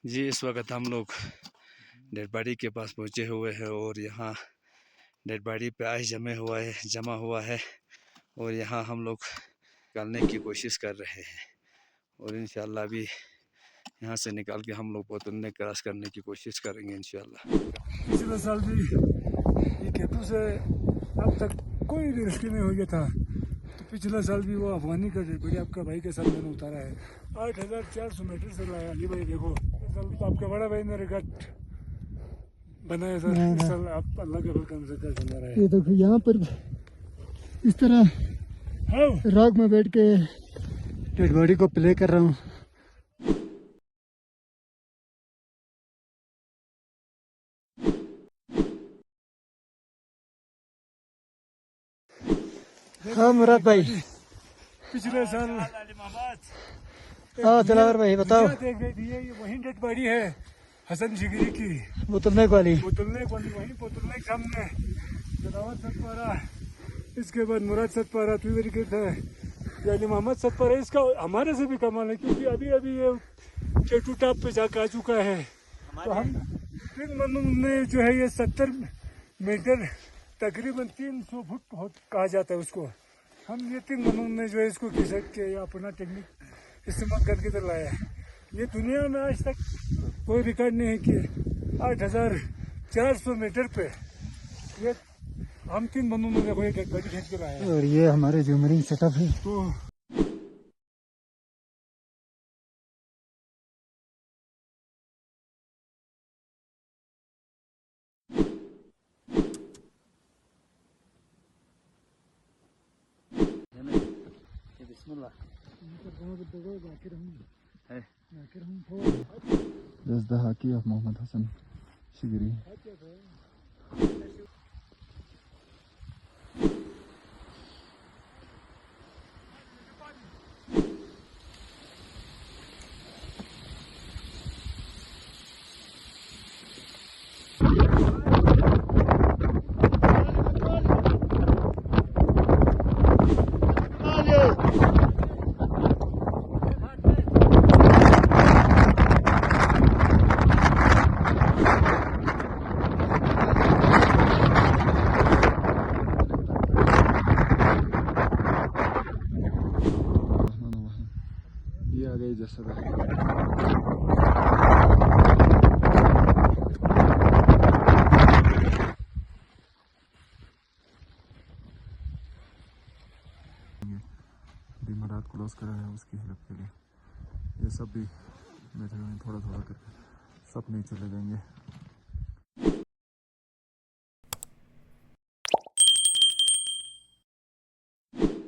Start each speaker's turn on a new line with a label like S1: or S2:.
S1: जी इस वक्त हम लोग डेड बॉडी के पास पहुंचे हुए हैं और यहाँ डेड बॉडी पे आइस जमा हुआ है और यहाँ हम लोग निकालने की कोशिश कर रहे हैं और इंशाल्लाह अभी यहाँ से निकाल के हम लोग बोतल में क्रॉस करने की कोशिश करेंगे इंशाल्लाह।
S2: पिछले साल भी ये केतु से अब तक कोई भी रेस्क्यू नहीं हो गया था, तो पिछले साल भी वो अफगानी का डेड बॉडी आपका भाई के साथ मैंने उतारा है। 8,400 मीटर से लाया अली भाई। देखो इस साल तो आपके बड़ा भाई ने रिकॉर्ड बनाया सर। इस साल आप अल्लाह के हुक्म से कर चला रहे हैं।
S3: ये देखो यहाँ पर इस तरह रॉक में बैठ के डेड बॉडी को प्ले कर रहा हूँ। हाँ मुराद भाई,
S2: पिछले साल
S3: हाँ दिलावर भाई बताओ।
S2: देख रही थी ये वही डेड बॉडी है हसन जिगरी की,
S3: बोतलने वाली
S2: वही बोतलने सामने दिलावर सतपारा, इसके बाद मुराद सतपारा, विकेट है अली मोहम्मद सतपारा। इसका हमारे से भी कमाल है क्योंकि अभी अभी ये केटू टॉप पे जाकर आ चुका है। तो हम तीन मनों ने जो है ये 70 मीटर तकरीबन 300 फुट कहा जाता है उसको। हम ये 3 मनों ने जो है इसको खिसक के या अपना टेक्निक इस्तेमाल करके इधर लाया है। ये दुनिया में आज तक कोई रिकॉर्ड नहीं है कि 8,400 मीटर पे ये हम 3 बंदों ने देखो एक गाड़ी खींच के लाया है।
S3: और ये हमारे जूमरिंग सेटअप है।
S2: तो
S3: This is the haki of Muhammad Hassan Shigiri. ये आ गई जैसा दिमाग क्लोज करा है उसकी हेल्प के लिए। ये सब भी मैं थोड़ा थोड़ा करके सब नीचे ले जाएंगे।